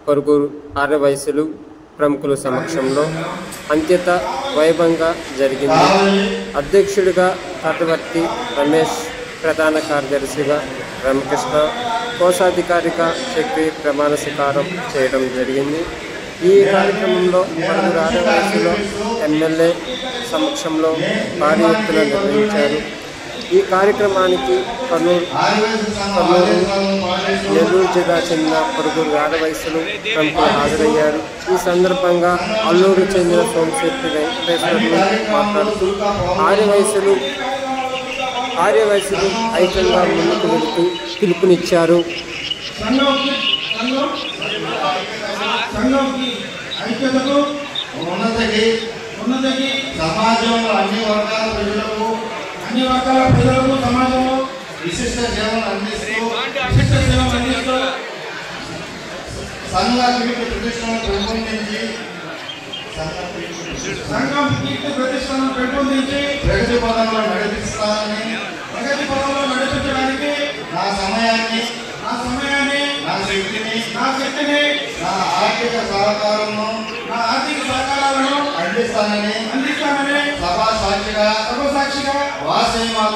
పరుగురు ఆర్యవైశ్యులు ప్రముఖుల సమక్షంలో అంత్యత వైభవంగా జరిగింది. అధ్యక్షుడిగా కటవర్తి రమేష్, ప్రధాన కార్యదర్శిగా రామకృష్ణ, కోశాధికారిగా చక్రి ప్రమాణ స్వీకారం చేయడం జరిగింది. ఈ కార్యక్రమంలో పలువురు ఆర్యవైశ్యులు ఎమ్మెల్యే సమక్షంలో భారీ ఎత్తున నిర్వహించారు. ఈ కార్యక్రమానికి కర్నూలు, నెల్లూరు జిల్లా చెందిన పలువురు ఆర్యవైశ్యులు ప్రముఖులు హాజరయ్యారు. ఈ సందర్భంగా అల్లూరు చెందిన సోమశెట్టి వెంకటేశ్వర్లు మాట్లాడుతూ ఆర్యవైశ్యులు ఐక్యంగా ముందుకు వెళుతూ పిలుపునిచ్చారు. సమాజంలో అన్ని వర్గాల ప్రజలకు సమాజంలో విశిష్ట సేవలు అందిస్తూ సంఘ కీర్తి ప్రతిష్టను పెంపొందించి ప్రగతి పదంలో నడిపించడానికి నా సమయాన్ని నా శక్తిని నా ఆర్థిక సహకారాలను అందిస్తానని సభా సాక్షిగా వాసవి మాత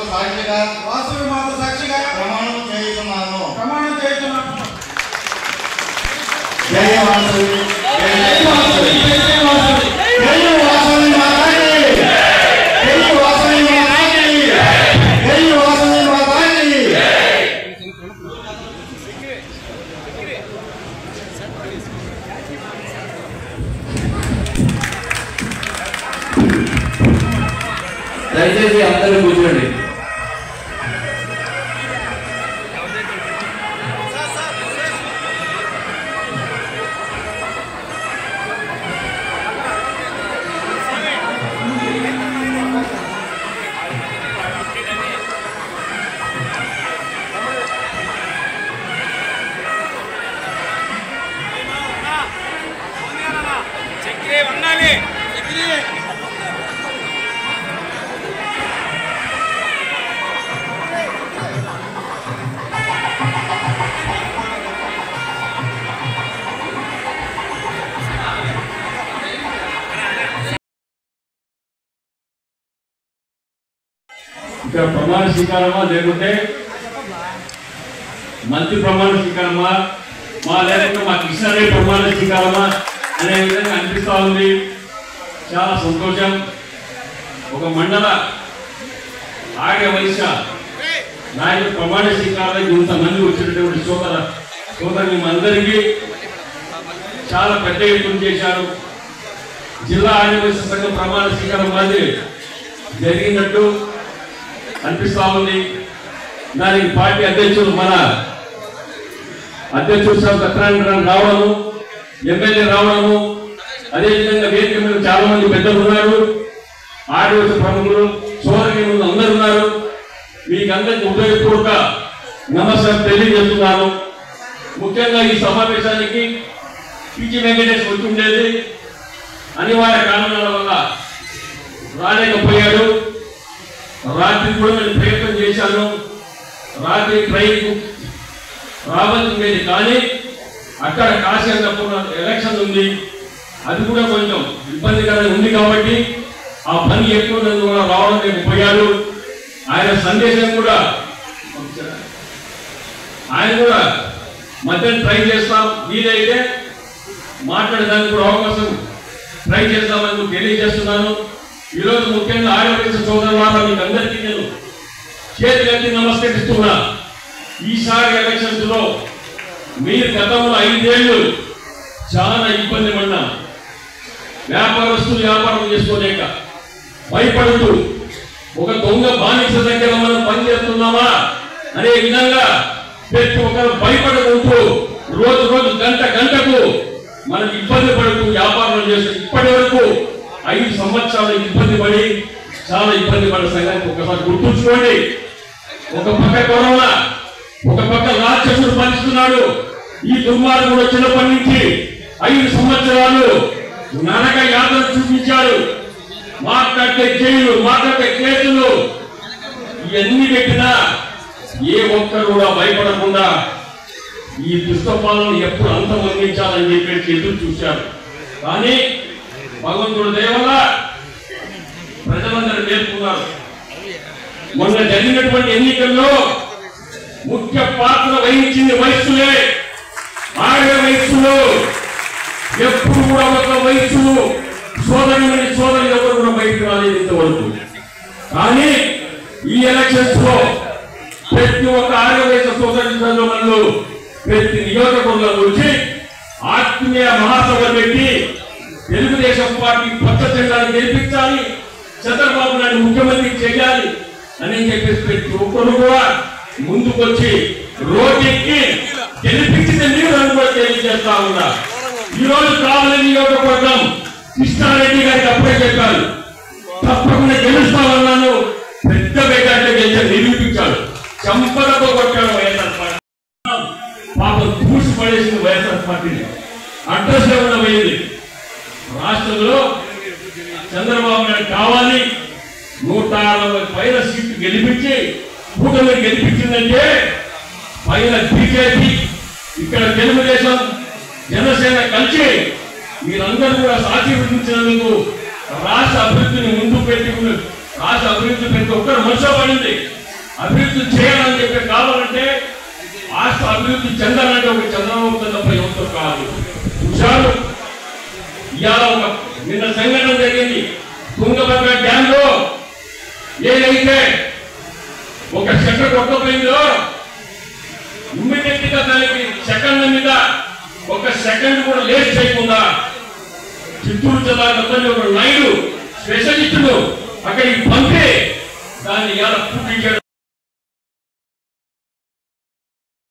సాక్షిగా ప్రమాణం చేస్తున్నాను. జై వాసవి, జై వాసవి, జై వాసవి, జై వాసవి మాతాకి, జై వాసవి మాతాకి, జై వాసవి మాతాకి. దయచేసి అందరూ కూర్చోండి. ఇక్కడ ప్రమాణ స్వీకారమా లేకుంటే మంత్రి ప్రమాణ స్వీకారమా లేకుంటే మా కృష్ణారెడ్డి ప్రమాణ స్వీకారమా అనే విధంగా అనిపిస్తూ ఉంది. చాలా సంతోషం. ఒక మండల ఆర్యవైశ్య నాయకుడు ప్రమాణ స్వీకారానికి ఇంతమంది వచ్చినటువంటి సోదరు అందరికీ చాలా పెద్ద ఎత్తున చేశారు. జిల్లా ఆర్యవైశ్య సంఘం ప్రమాణ స్వీకారం మాది జరిగినట్టు అనిపిస్తా ఉంది. దానికి పార్టీ అధ్యక్షులు మన అధ్యక్షుడు సత్యనారాయణ రావడము, ఎమ్మెల్యే రావడము, అదేవిధంగా వేదిక మీద చాలా మంది పెద్దలు ఉన్నారు, ఆర్యవైశ్య ప్రముఖులు, సోదరులు అందరూ ఉన్నారు. మీకు అందరికీ హృదయపూర్వక నమస్కారం తెలియజేస్తున్నాను. ముఖ్యంగా ఈ సమావేశానికి పిచి వెంకటేష్ వచ్చి ఉండేది, అనివార్య కారణాల వల్ల రాలేకపోయాడు. రాత్రి కూడా నేను ప్రయత్నం చేశాను. రాత్రి ట్రైన్ రావాల్సింది, కానీ అక్కడ కాసేటప్పుడు ఎలక్షన్ ఉంది, అది కూడా కొంచెం ఇబ్బందికరంగా ఉంది. కాబట్టి ఆ పని ఎక్కువ కూడా రావడం లేకపోయాడు. ఆయన సందేశం కూడా మధ్యాహ్నం ట్రై చేస్తాం, వీలైతే మాట్లాడడానికి కూడా అవకాశం ట్రై చేస్తామని తెలియజేస్తున్నాను. ఈరోజు ముఖ్యంగా ఆర్యవైశ్య సోదరులారా మీకు అందరికీ నేను చేతులెత్తి నమస్కరిస్తున్నా. ఈసారి ఎలక్షన్స్ లో మీరు గతంలో 5 ఏళ్ళు చాలా ఇబ్బంది పడినా, వ్యాపారస్తులు వ్యాపారం చేసుకోలేక భయపడుతూ ఒక దొంగ బానిస దగ్గర మనం పనిచేస్తున్నామా అనే విధంగా ప్రతి ఒక్కరు భయపడుకుంటూ రోజు గంటకు మనకి ఇబ్బంది పడుతూ వ్యాపారం చేస్తూ ఇప్పటి వరకు 5 సంవత్సరాలు ఇబ్బంది పడి చాలా ఇబ్బంది పడ్డ సంగతి ఒకసారి గుర్తుంచుకోండి. ఒక పక్క కరోనా, ఒక పక్క రాక్షసుడు పనిస్తున్నాడు. ఈ దుర్మార్గుడు వచ్చినప్పటి నుంచి 5 సంవత్సరాలు నరక యాత్ర చూపించాడు. మాట్లాడితే జైలు, మాట్లాడితే కేసులు, ఇవన్నీ పెట్టినా ఏ ఒక్కరు కూడా భయపడకుండా ఈ దుష్టపాలను ఎప్పుడు అంతమొందించాలని చెప్పేసి ఎదురు చూశారు. కానీ భగవంతుడు దయ వల్ల ప్రజలందరూ నేర్చుకున్నారు. మొన్న జరిగినటువంటి ఎన్నికల్లో ముఖ్య పాత్ర వహించింది వయస్సులే. ఆడే వయస్సులో ఎప్పుడు కూడా ఒక వయస్సు సోదరి ఎవరు కూడా బయటకు రాలేదు ఇంతవరకు. కానీ ఈ ఎలక్షన్స్ లో ప్రతి ఒక్క ఆడే వయసు సోదరులు ప్రతి నియోజకవర్గంలో వచ్చి ఆత్మీయ మహాసభ పెట్టి తెలుగుదేశం పార్టీ పచ్చ జెండాను గెలిపించాలి, చంద్రబాబు నాయుడు ముఖ్యమంత్రి చేయాలి అని చెప్పేసి ప్రతి ఒక్కరు కూడా ముందుకొచ్చి రోడ్డెక్కి గెలిపించిన నీరు కూడా తెలియజేస్తా ఉన్నా. ఈ రోజు కావాలి నియోజకవర్గం కృష్ణారెడ్డి గారికి అప్పుడే చెప్పారు, తప్పకుండా గెలుస్తామన్నాను. పెద్ద మెజార్టీ గెలిచి నిరూపించాడు. చంపలతో కొట్టాడు వైఎస్ఆర్ పార్టీ. పాపం దూసి పడేసిన వైఎస్ఆర్ పార్టీని అడ్రస్ లేకుండా పోయింది. రాష్ట్రంలో చంద్రబాబు నాయుడు కావాలి 160 పైన సీట్లు గెలిపించి కూటమి గెలిపించిందంటే పైన బీజేపీ, ఇక్కడ తెలుగుదేశం, జనసేన కలిసి మీరందరూ కూడా ఆశీర్వదించినందుకు రాష్ట్ర అభివృద్ధిని ముందు పెట్టి రాష్ట్ర అభివృద్ధి ప్రతి ఒక్కరు మనసులో పడింది. అభివృద్ధి చేయాలని చెప్పి కావాలంటే రాష్ట్ర అభివృద్ధి చెందాలంటే ఒక చంద్రబాబు తప్ప ఎవరితో కాదు. చూశారు ఇవాళ నిన్న సంఘటన జరిగింది. తుంగభద్ర డ్యామ్ లో ఏదైతే ఒక షట్టర్ కొట్టపోయిందో ఇమ్మీడియట్ గా దానికి సెకండ్ల మీద ఒక సెకండ్ కూడా లేట్ చేయకుండా చిత్తూరు జిల్లా ఒక నాయుడు స్పెషలిస్టులు అక్కడికి పంపి దాన్ని ఇలా పూర్తి చేయడం